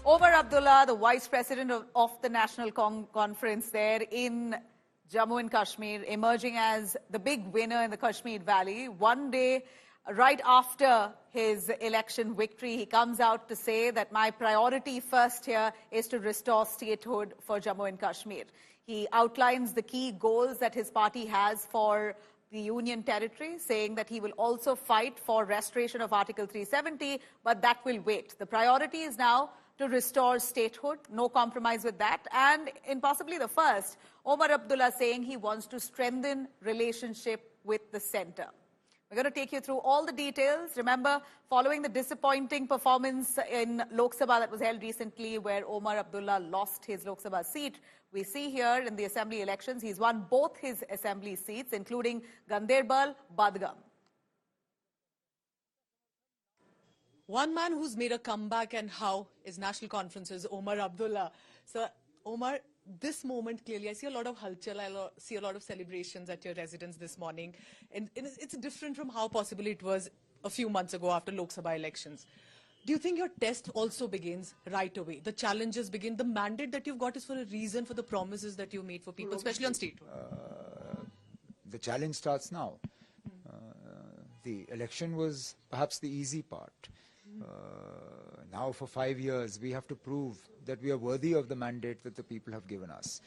Omar Abdullah, the Vice President of the National Conference there in Jammu and Kashmir, emerging as the big winner in the Kashmir Valley. One day, right after his election victory, he comes out to say that my priority first here is to restore statehood for Jammu and Kashmir. He outlines the key goals that his party has for the Union territory, saying that he will also fight for restoration of Article 370, but that will wait. The priority is now to restore statehood, no compromise with that. And in possibly the first, Omar Abdullah saying he wants to strengthen relationship with the centre. We're going to take you through all the details. Remember, following the disappointing performance in Lok Sabha that was held recently, where Omar Abdullah lost his Lok Sabha seat, we see here in the assembly elections, he's won both his assembly seats, including Ganderbal, Badgam. One man who's made a comeback and how is National Conference's Omar Abdullah. So, Omar, this moment clearly, I see a lot of halchal, I see a lot of celebrations at your residence this morning. And it's different from how possibly it was a few months ago after Lok Sabha elections. Do you think your test also begins right away? The challenges begin. The mandate that you've got is for a reason, for the promises that you made for people, especially on statehood. The challenge starts now. The election was perhaps the easy part. Now for 5 years we have to prove that we are worthy of the mandate that the people have given us.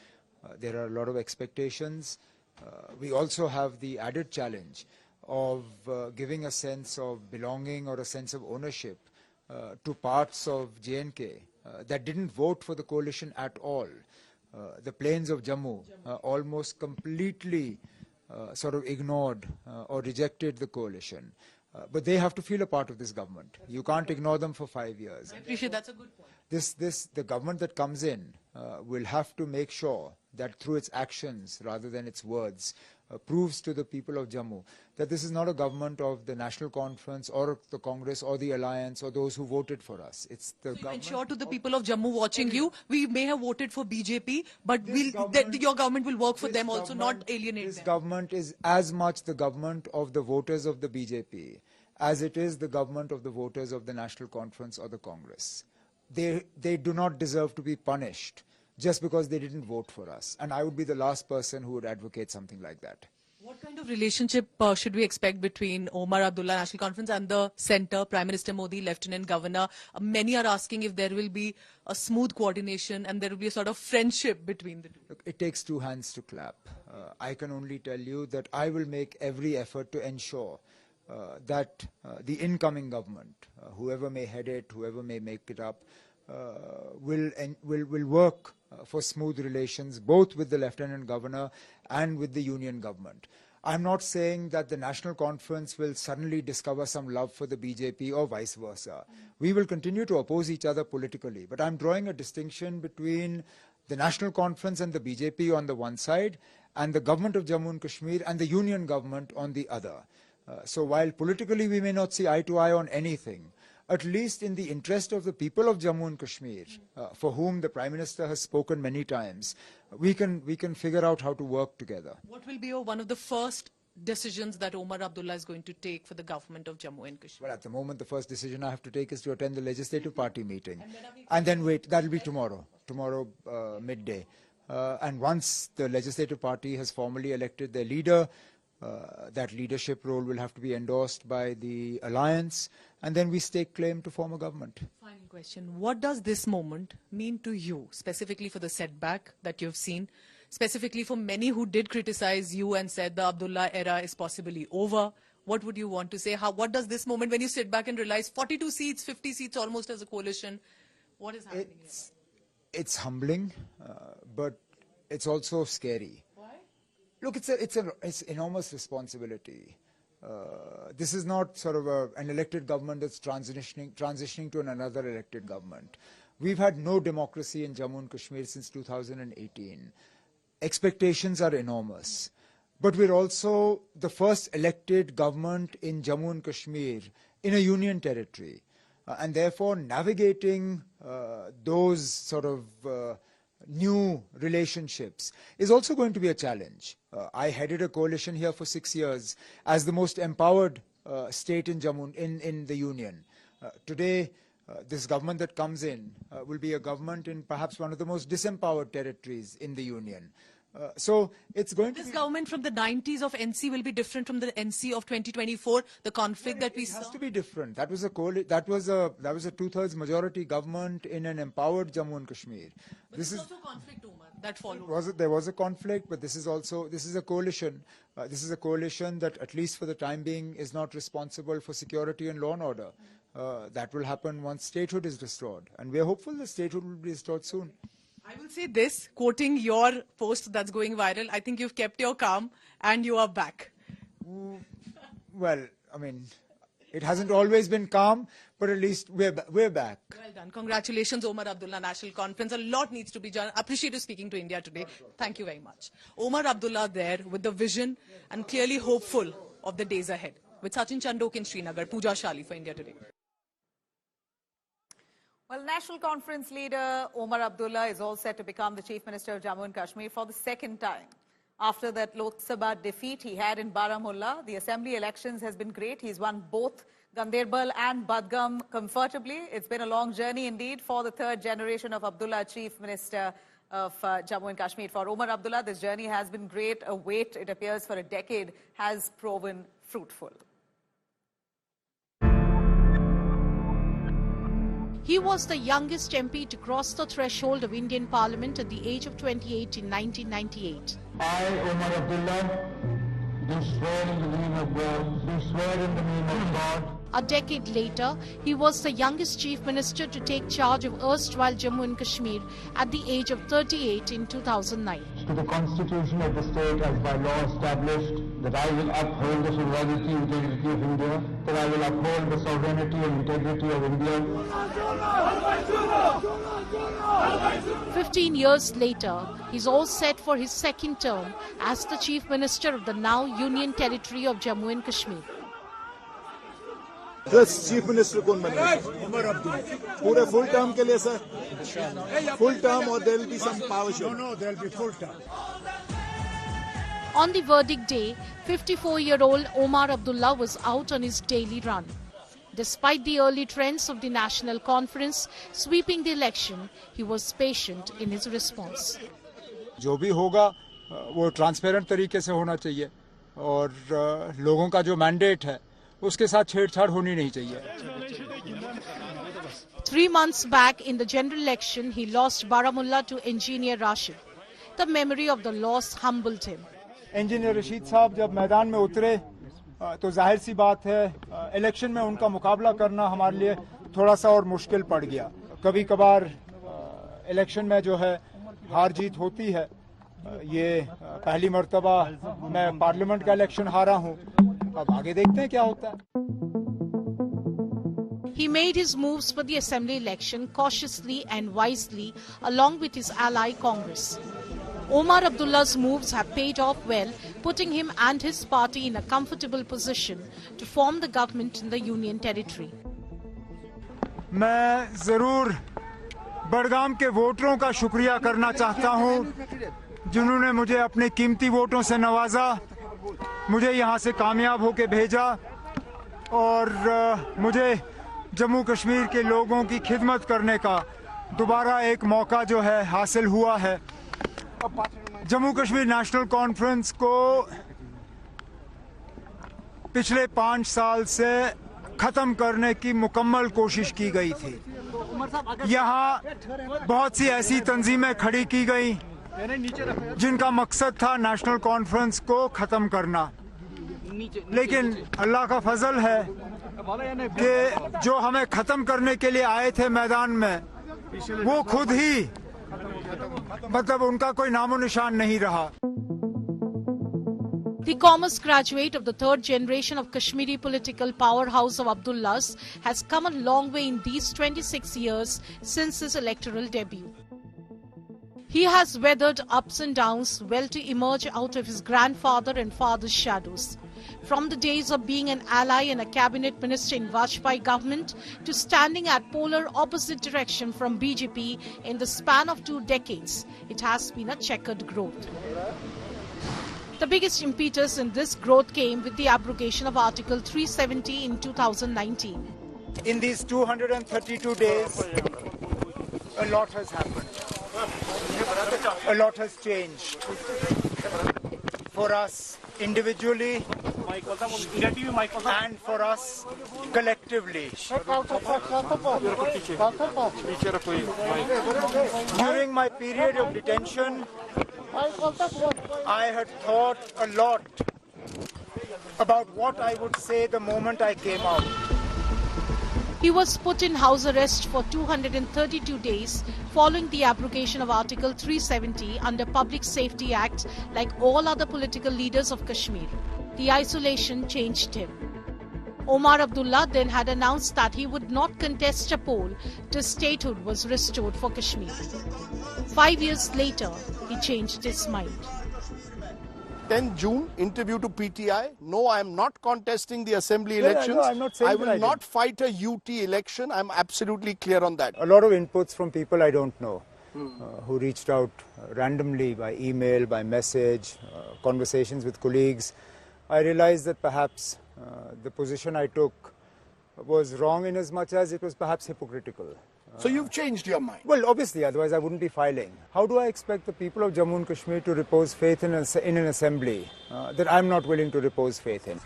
There are a lot of expectations. We also have the added challenge of giving a sense of belonging or a sense of ownership to parts of J&K that didn't vote for the coalition at all. The plains of Jammu almost completely sort of ignored or rejected the coalition. But they have to feel a part of this government. You can't ignore them for 5 years. I appreciate that's a good point. The government that comes in will have to make sure that through its actions rather than its words proves to the people of Jammu that this is not a government of the National Conference or the Congress or the Alliance or those who voted for us. It's the government. Ensure to the people of Jammu watching you, we may have voted for BJP, but your government will work for them also, not alienate them. This government is as much the government of the voters of the BJP as it is the government of the voters of the National Conference or the Congress. They do not deserve to be punished just because they didn't vote for us. And I would be the last person who would advocate something like that. What kind of relationship should we expect between Omar Abdullah National Conference and the centre, Prime Minister Modi, Lieutenant Governor? Many are asking if there will be a smooth coordination and there will be a sort of friendship between the two. Look, it takes two hands to clap. I can only tell you that I will make every effort to ensure that the incoming government, whoever may head it, whoever may make it up, will work for smooth relations both with the Lieutenant Governor and with the Union government. I'm not saying that the National Conference will suddenly discover some love for the BJP or vice versa. We will continue to oppose each other politically, but I'm drawing a distinction between the National Conference and the BJP on the one side and the government of Jammu and Kashmir and the Union government on the other. So while politically we may not see eye to eye on anything, at least in the interest of the people of Jammu and Kashmir, for whom the Prime Minister has spoken many times, we can figure out how to work together. What will be one of the first decisions that Omar Abdullah is going to take for the government of Jammu and Kashmir? Well, at the moment, the first decision I have to take is to attend the Legislative Party meeting. And then wait, that'll be tomorrow midday. And once the Legislative Party has formally elected their leader, that leadership role will have to be endorsed by the alliance, and then we stake claim to form a government. Final question. What does this moment mean to you, specifically for the setback that you've seen, specifically for many who did criticize you and said the Abdullah era is possibly over? What would you want to say? What does this moment, when you sit back and realize 42 seats, 50 seats almost as a coalition, what is happening here? It's humbling, but it's also scary. Look, it's enormous responsibility. This is not sort of an elected government that's transitioning to another elected government. We've had no democracy in Jammu and Kashmir since 2018. Expectations are enormous. But we're also the first elected government in Jammu and Kashmir in a union territory. And therefore, navigating those sort of new relationships is also going to be a challenge. I headed a coalition here for 6 years as the most empowered state in Jammu, in the union. Today, this government that comes in will be a government in perhaps one of the most disempowered territories in the Union. So it's going to This be... government from the 90s of NC will be different from the NC of 2024, the conflict that we saw? It has to be different. That was a 2/3 majority government in an empowered Jammu and Kashmir. But this is also conflict, Omar, that followed. There was a conflict, but this is a coalition. This is a coalition that, at least for the time being, is not responsible for security and law and order. That will happen once statehood is restored, and we are hopeful that statehood will be restored soon. I will say this, quoting your post that's going viral, I think you've kept your calm and you are back. Well, I mean, it hasn't always been calm, but at least we're back. Well done. Congratulations, Omar Abdullah, National Conference. A lot needs to be done. Appreciate you speaking to India today. Thank you very much. Omar Abdullah there with the vision and clearly hopeful of the days ahead. With Sachin Chandok in Srinagar, Pooja Shali for India Today. Well, National Conference leader Omar Abdullah is all set to become the Chief Minister of Jammu and Kashmir for the second time. After that Lok Sabha defeat he had in Baramulla, the assembly elections has been great. He's won both Ganderbal and Badgam comfortably. It's been a long journey indeed for the third generation of Abdullah, Chief Minister of Jammu and Kashmir. For Omar Abdullah, this journey has been great. A wait, it appears, for a decade has proven fruitful. He was the youngest MP to cross the threshold of Indian Parliament at the age of 28 in 1998. I, Omar Abdullah, do swear in the name of God, do swear in the name of God. A decade later, he was the youngest Chief Minister to take charge of erstwhile Jammu and Kashmir at the age of 38 in 2009. To the Constitution of the state as by law established, that I will uphold the sovereignty and integrity of India, that I will uphold the sovereignty and integrity of India. 15 years later, he's all set for his second term as the Chief Minister of the now Union Territory of Jammu and Kashmir. First Chief Minister कौन बनेगा? Omar Abdullah. पूरे full term के लिए sir? Full term or there will be some power show? No, there will be full term. On the verdict day, 54-year-old Omar Abdullah was out on his daily run. Despite the early trends of the National Conference sweeping the election, he was patient in his response. जो भी होगा वो transparent तरीके से होना चाहिए और लोगों का जो मैंडेट है उसके साथ छेड़छाड़ होनी नहीं चाहिए. 3 months back in the general election, he lost Baramulla to Engineer Rashid. The memory of the loss humbled him. Engineer Rashid साहब जब मैदान में उतरे तो जाहिर सी बात है इलेक्शन में उनका मुकाबला करना हमारे लिए थोड़ा सा और मुश्किल पड़ गया. कभी कभार इलेक्शन में जो है हार जीत होती है. ये पहली मर्तबा मैं पार्लियामेंट का इलेक्शन हारा हूं. अब आगे देखते हैं क्या होता है. He made his moves for the assembly election cautiously and wisely along with his ally Congress. Omar Abdullah's moves have paid off well, putting him and his party in a comfortable position to form the government in the Union Territory. मैं जरूर बड़गाम के वोटरों का शुक्रिया करना चाहता हूं जिन्होंने मुझे अपने कीमती वोटों से नवाजा, मुझे यहां से कामयाब होकर भेजा और मुझे जम्मू कश्मीर के लोगों की खिदमत करने का दोबारा एक मौका जो है हासिल हुआ है. जम्मू कश्मीर नेशनल कॉन्फ्रेंस को पिछले 5 साल से खत्म करने की मुकम्मल कोशिश की गई थी. यहाँ बहुत सी ऐसी तंजीमें खड़ी की गई जिनका मकसद था नेशनल कॉन्फ्रेंस को खत्म करना, लेकिन अल्लाह का फजल है कि जो हमें खत्म करने के लिए आए थे मैदान में वो खुद ही मतलब उनका कोई नामो निशान नहीं रहा. The commerce graduate of the third generation of Kashmiri political powerhouse of Abdullahs has come a long way in these 26 years since his electoral debut. He has weathered ups and downs well to emerge out of his grandfather and father's shadows. From the days of being an ally and a cabinet minister in Vajpayee government to standing at polar opposite direction from BJP in the span of 2 decades, it has been a checkered growth. The biggest impetus in this growth came with the abrogation of Article 370 in 2019. In these 232 days, a lot has happened. A lot has changed. For us individually and for us collectively. During my period of detention, I had thought a lot about what I would say the moment I came out. He was put in house arrest for 232 days following the abrogation of Article 370 under Public Safety Act. Like all other political leaders of Kashmir, the isolation changed him. Omar Abdullah then had announced that he would not contest a poll till statehood was restored for Kashmir. 5 years later, he changed his mind. 10 June, interview to PTI. No, I am not contesting the assembly elections. No, I'm not saying I will not fight a UT election. I'm absolutely clear on that. A lot of inputs from people I don't know who reached out randomly by email, by message, conversations with colleagues. I realized that perhaps the position I took was wrong in as much as it was perhaps hypocritical. So you've changed your mind? Well, obviously, otherwise I wouldn't be filing. How do I expect the people of Jammu and Kashmir to repose faith in an assembly that I'm not willing to repose faith in?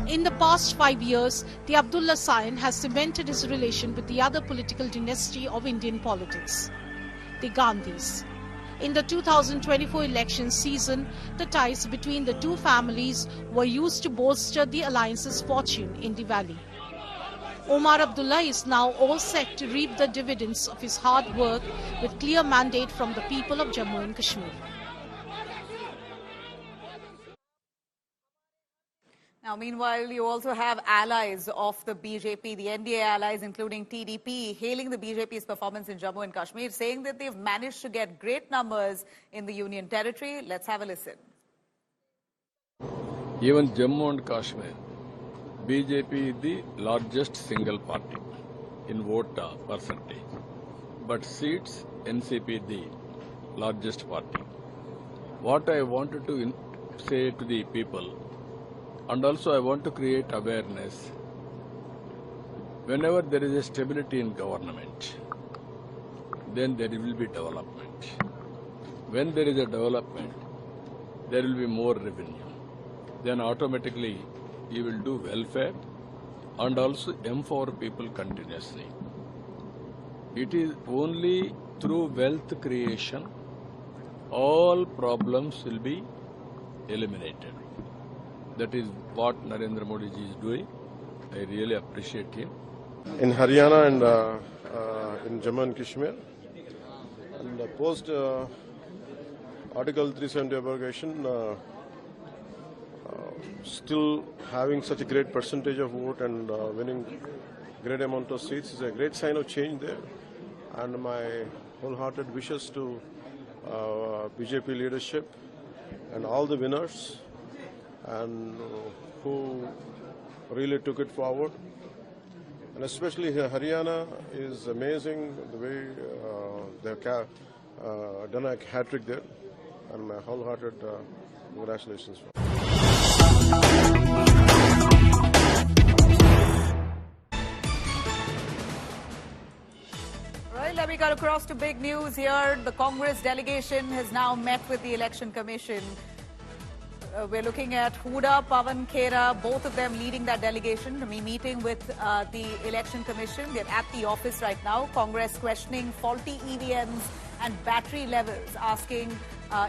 In the past 5 years, the Abdullah scion has cemented his relation with the other political dynasty of Indian politics, the Gandhis. In the 2024 election season, the ties between the two families were used to bolster the alliance's fortune in the valley. Omar Abdullah is now all set to reap the dividends of his hard work with clear mandate from the people of Jammu and Kashmir. Now, meanwhile, you also have allies of the BJP, the NDA allies, including TDP, hailing the BJP's performance in Jammu and Kashmir, saying that they've managed to get great numbers in the Union Territory. Let's have a listen. Even Jammu and Kashmir, BJP is the largest single party in vote percentage, but seats NCP the largest party. What I wanted to say to the people, and also I want to create awareness, whenever there is a stability in government, then there will be development. When there is a development, there will be more revenue. Then automatically you will do welfare and also empower people continuously. It is only through wealth creation all problems will be eliminated. That is what Narendra Modi ji is doing. I really appreciate him. In Haryana and in Jammu and Kashmir, and post Article 370 abrogation, still having such a great percentage of vote and winning great amount of seats is a great sign of change there. And my wholehearted wishes to BJP leadership and all the winners and who really took it forward. And especially Haryana is amazing the way they've done a hat-trick there. And my wholehearted congratulations. Right, let me cut across to big news here. The Congress delegation has now met with the Election Commission. We're looking at Huda, Pawan Khera, both of them leading that delegation, meeting with the Election Commission. They're at the office right now. Congress questioning faulty EVMs and battery levels, asking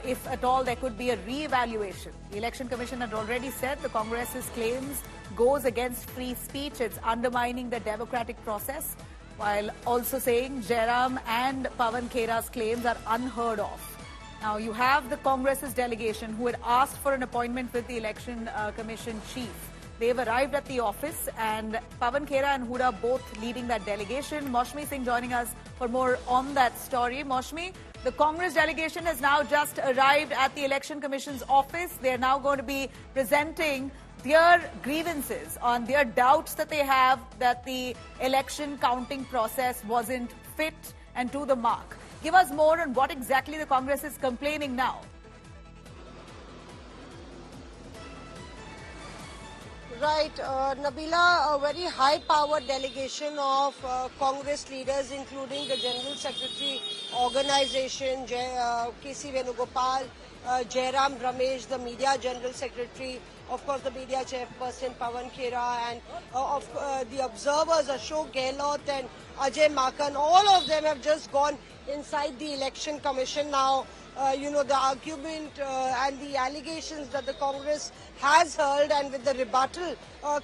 if at all there could be a re-evaluation. The Election Commission had already said the Congress's claims goes against free speech. It's undermining the democratic process, while also saying Jairam and Pawan Khera's claims are unheard of. Now, you have the Congress's delegation who had asked for an appointment with the Election Commission chief. They've arrived at the office, and Pawan Khera and Huda both leading that delegation. Maushmi Singh joining us for more on that story. Maushmi, the Congress delegation has now just arrived at the Election Commission's office. They're now going to be presenting their grievances on their doubts that they have that the election counting process wasn't fit and to the mark. Give us more on what exactly the Congress is complaining now. Right, Nabila, a very high-powered delegation of Congress leaders, including the General Secretary Organization, K.C. Venugopal, Jairam Ramesh, the Media General Secretary, of course the Media Chairperson Pawan Khera, and the observers Ashok Gehlot and Ajay Makan. All of them have just gone inside the Election Commission now. The argument and the allegations that the Congress has hurled, and with the rebuttal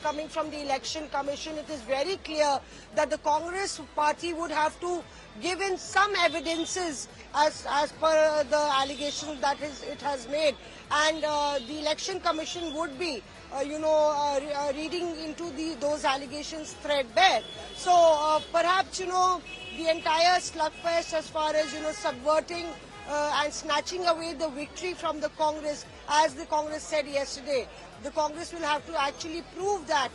coming from the Election Commission, it is very clear that the Congress party would have to give in some evidences as per the allegations that it has made, and the Election Commission would be reading into those allegations threadbare. So perhaps the entire slugfest as far as subverting and snatching away the victory from the Congress, as the Congress said yesterday, the Congress will have to actually prove that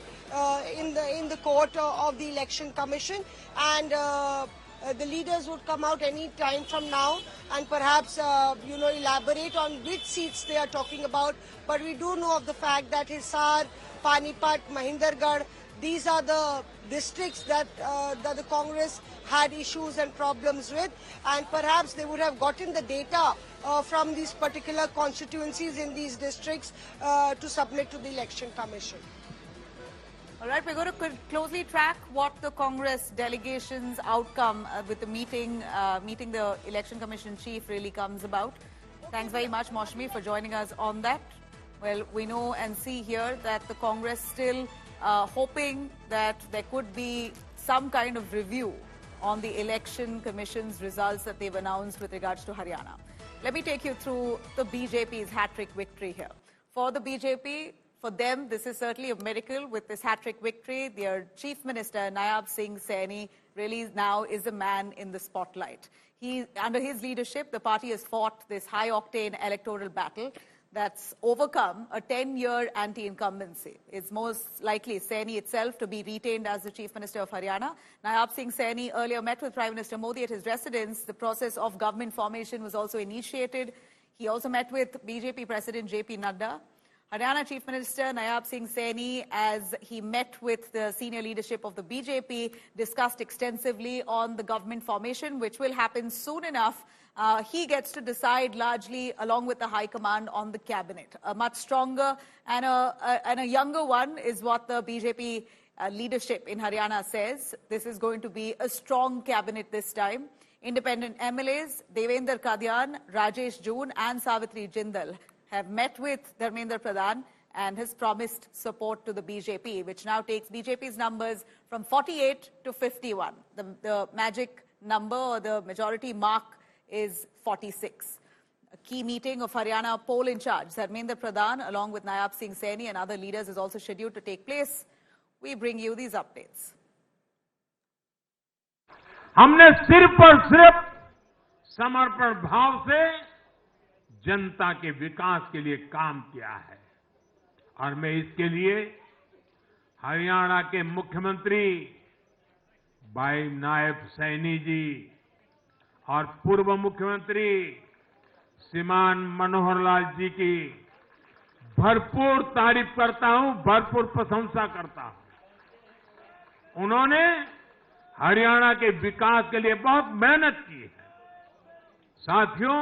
in the court of the Election Commission, and the leaders would come out any time from now and perhaps elaborate on which seats they are talking about. But we do know of the fact that Hisar, Panipat, Mahindergarh, these are the districts that the Congress had issues and problems with, and perhaps they would have gotten the data from these particular constituencies in these districts to submit to the Election Commission. All right, we're going to closely track what the Congress delegation's outcome with the meeting the Election Commission chief really comes about. Thanks very much, Maushami, for joining us on that. Well, we know and see here that the Congress still hoping that there could be some kind of review on the Election Commission's results that they've announced with regards to Haryana. Let me take you through the BJP's hat-trick victory here. For the BJP, for them, this is certainly a miracle with this hat-trick victory. Their Chief Minister, Nayab Singh Saini, really now is a man in the spotlight. Under his leadership, the party has fought this high-octane electoral battle that's overcome a 10-year anti-incumbency. It's most likely Saini itself to be retained as the Chief Minister of Haryana. Nayab Singh Saini earlier met with Prime Minister Modi at his residence. The process of government formation was also initiated. He also met with BJP President JP Nadda. Haryana Chief Minister Nayab Singh Saini, as he met with the senior leadership of the BJP, discussed extensively on the government formation, which will happen soon enough. He gets to decide largely along with the High Command on the cabinet. A much stronger and a younger one is what the BJP leadership in Haryana says. This is going to be a strong cabinet this time. Independent MLAs, Devendra Kadyan, Rajesh Joon and Savitri Jindal have met with Dharmendra Pradhan and has promised support to the BJP, which now takes BJP's numbers from 48 to 51. The magic number or the majority mark is 46. A key meeting of Haryana poll in charge, Dharmendra Pradhan, along with Nayab Singh Saini and other leaders, is also scheduled to take place. We bring you these updates. हमने सिर्फ और सिर्फ समर्पण भाव से जनता के विकास के लिए काम किया है और मैं इसके लिए हरियाणा के मुख्यमंत्री भाई नायब सैनी जी और पूर्व मुख्यमंत्री श्रीमान मनोहर लाल जी की भरपूर तारीफ करता हूं, भरपूर प्रशंसा करता हूं। उन्होंने हरियाणा के विकास के लिए बहुत मेहनत की है। साथियों,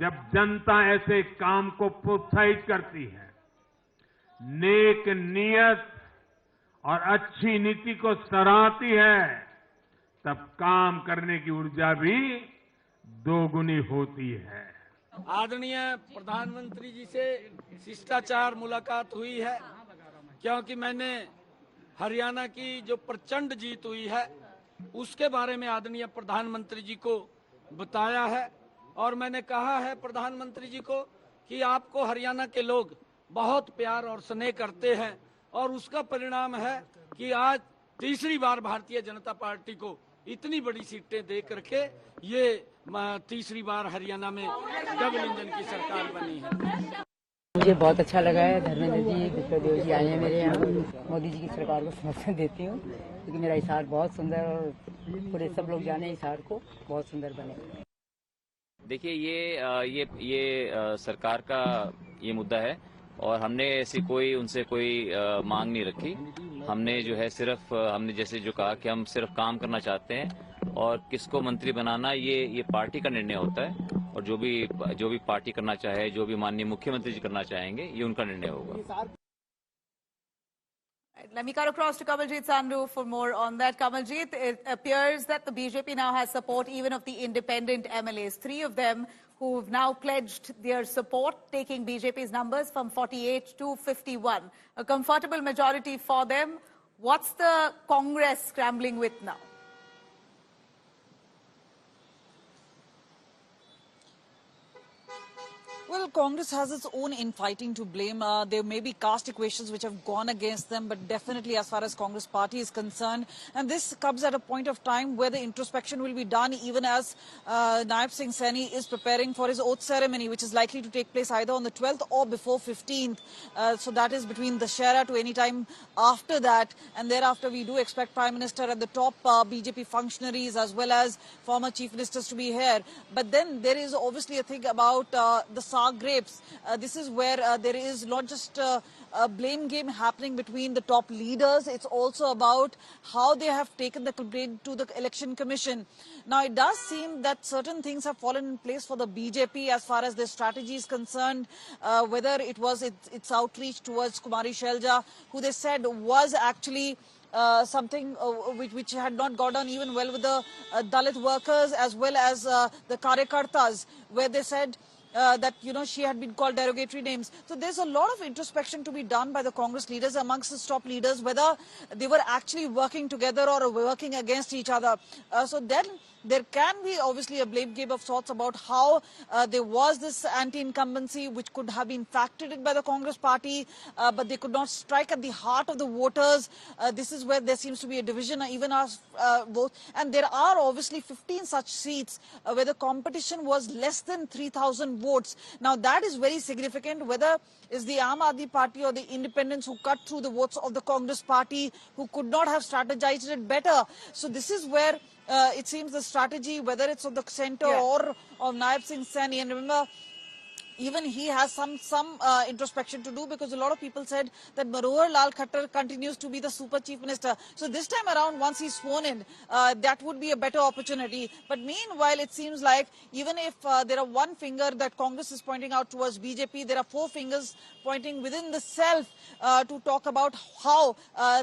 जब जनता ऐसे काम को प्रोत्साहित करती है, नेक नियत और अच्छी नीति को सराहती है, तब काम करने की ऊर्जा भी दोगुनी होती है। आदरणीय प्रधानमंत्री जी से शिष्टाचार मुलाकात हुई है, क्योंकि मैंने हरियाणा की जो प्रचंड जीत हुई है उसके बारे में आदरणीय प्रधानमंत्री जी को बताया है और मैंने कहा है प्रधानमंत्री जी को कि आपको हरियाणा के लोग बहुत प्यार और स्नेह करते हैं और उसका परिणाम है कि आज तीसरी बार भारतीय जनता पार्टी को इतनी बड़ी सीटें दे करके ये तीसरी बार हरियाणा में डबल इंजन की सरकार बनी है। मुझे बहुत अच्छा लगा है। धर्मेंद्र जी, विश्वदेव जी आए हैं मेरे यहाँ। मोदी जी की सरकार को समर्थन देती हूँ क्योंकि मेरा हिसार बहुत सुंदर और पूरे सब लोग जाने हिसार को बहुत सुंदर बने। देखिए, ये सरकार का ये मुद्दा है और हमने ऐसी कोई उनसे कोई मांग नहीं रखी। हमने जो है सिर्फ हमने जैसे जो कहा कि हम सिर्फ काम करना चाहते हैं और किसको मंत्री बनाना ये पार्टी का निर्णय होता है, और जो भी पार्टी करना चाहे, जो भी माननीय मुख्यमंत्री जी करना चाहेंगे, ये उनका निर्णय होगा। Let me cut across to Kamaljeet Sandhu for more on that. Kamaljeet, it appears that the BJP now has support even of the independent MLAs. 3 of them who've now pledged their support, taking BJP's numbers from 48 to 51. A comfortable majority for them. What's the Congress scrambling with now? Well, Congress has its own infighting to blame. There may be caste equations which have gone against them, but definitely as far as Congress party is concerned. And this comes at a point of time where the introspection will be done even as Naib Singh Saini is preparing for his oath ceremony, which is likely to take place either on the 12th or before 15th. So that is between the Shera to any time after that. And thereafter, we do expect Prime Minister and the top BJP functionaries as well as former chief ministers to be here. But then there is obviously a thing about the grapes. This is where there is not just a blame game happening between the top leaders. It's also about how they have taken the complaint to the Election Commission. Now, it does seem that certain things have fallen in place for the BJP as far as their strategy is concerned, whether it was its outreach towards Kumari Shelja, who they said was actually something which had not gone on even well with the Dalit workers as well as the Karyakartas, where they said that, she had been called derogatory names. So there's a lot of introspection to be done by the Congress leaders amongst the top leaders, whether they were actually working together or working against each other. So then there can be obviously a blame game of sorts about how there was this anti-incumbency which could have been factored in by the Congress party, but they could not strike at the heart of the voters. This is where there seems to be a division even as both. And there are obviously 15 such seats where the competition was less than 3,000 votes. Now that is very significant, whether it's the Aam Aadmi party or the independents who cut through the votes of the Congress party, who could not have strategized it better. So this is where it seems the strategy, whether it's of the centre or of Naib Singh Saini, and remember, even he has some introspection to do, because a lot of people said that Manohar Lal Khattar continues to be the super chief minister. So this time around, once he's sworn in, that would be a better opportunity. But meanwhile, it seems like even if there are one finger that Congress is pointing out towards BJP, there are 4 fingers pointing within the self to talk about how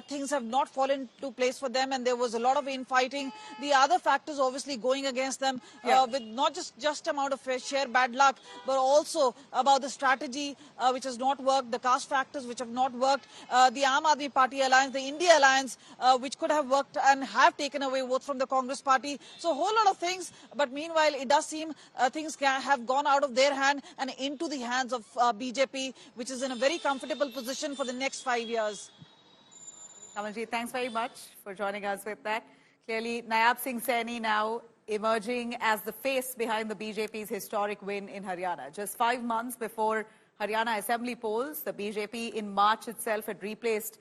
things have not fallen into place for them, and there was a lot of infighting. The other factors obviously going against them, with not just amount of sheer bad luck, but also about the strategy which has not worked, the caste factors which have not worked, the Aam Aadmi Party alliance, the India alliance, which could have worked and have taken away votes from the Congress party. So a whole lot of things, but meanwhile it does seem things have gone out of their hand and into the hands of BJP, which is in a very comfortable position for the next 5 years. Kamaljeet, thanks very much for joining us with that. Clearly, Naib Singh Saini now emerging as the face behind the BJP's historic win in Haryana. Just 5 months before Haryana assembly polls, the BJP in March itself had replaced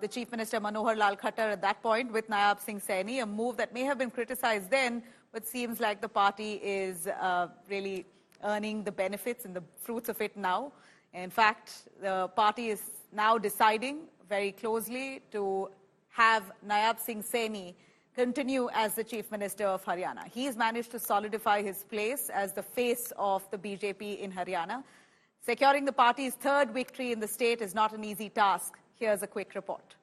the Chief Minister Manohar Lal Khattar at that point with Naib Singh Saini, a move that may have been criticized then, but seems like the party is really earning the benefits and the fruits of it now. In fact, the party is now deciding very closely to have Naib Singh Saini continue as the Chief Minister of Haryana. He's managed to solidify his place as the face of the BJP in Haryana. Securing the party's 3rd victory in the state is not an easy task. Here's a quick report.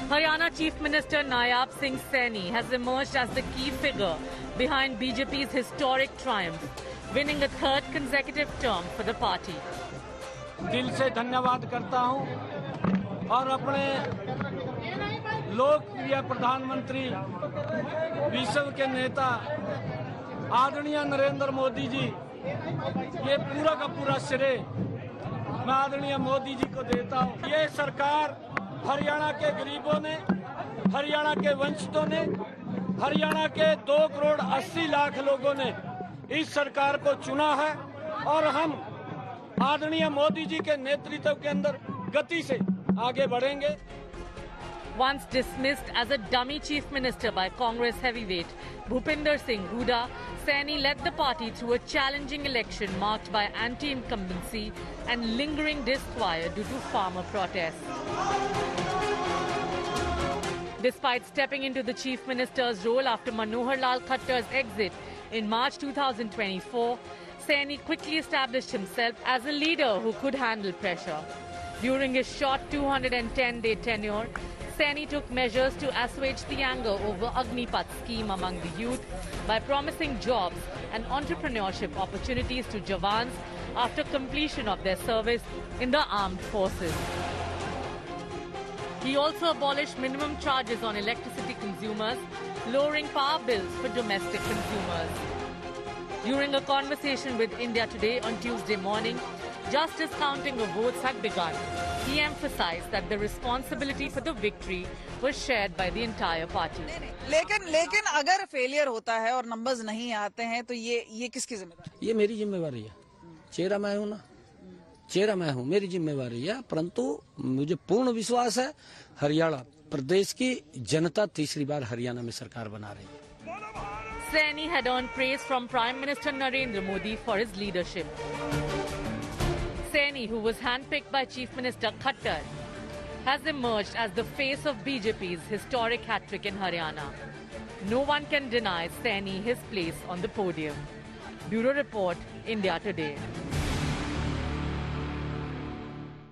Haryana Chief Minister Naib Singh Saini has emerged as the key figure behind BJP's historic triumph, winning a 3rd consecutive term for the party. दिल से धन्यवाद करता हूं और अपने लोकप्रिय प्रधानमंत्री, विश्व के नेता आदरणीय नरेंद्र मोदी जी, ये पूरा का पूरा श्रेय मैं आदरणीय मोदी जी को देता हूं। ये सरकार हरियाणा के गरीबों ने, हरियाणा के वंचितों ने, हरियाणा के 2 करोड़ 80 लाख लोगों ने इस सरकार को चुना है और हम आदरणीय मोदी जी के नेतृत्व के अंदर गति से आगे बढ़ेंगे। Once dismissed as a dummy chief minister by Congress heavyweight Bhupinder Singh Hooda, Saini led the party through a challenging election marked by anti-incumbency and lingering disquiet due to farmer protests. Despite stepping into the chief minister's role after Manohar Lal Khattar's exit in March 2024, Saini quickly established himself as a leader who could handle pressure. During his short 210-day tenure, Saini took measures to assuage the anger over Agnipath scheme among the youth by promising jobs and entrepreneurship opportunities to Jawans after completion of their service in the armed forces. He also abolished minimum charges on electricity consumers, lowering power bills for domestic consumers. During a conversation with India Today on Tuesday morning, just as counting of votes had begun, he emphasized that the responsibility for the victory was shared by the entire party. लेकिन अगर failure होता है और numbers नहीं आते हैं तो ये किसकी जिम्मेदारी? ये मेरी जिम्मेवारी है। चेहरा मैं हूँ ना, चेहरा मैं हूँ, मेरी जिम्मेवारी है। परंतु मुझे पूर्ण विश्वास है हरियाणा प्रदेश की जनता तीसरी बार हरियाणा में सरकार बना रही है। Saini had earned praise from Prime Minister Narendra Modi for his leadership. Saini, who was handpicked by Chief Minister Khattar, has emerged as the face of BJP's historic hat-trick in Haryana. No one can deny Saini his place on the podium. Bureau Report, India Today.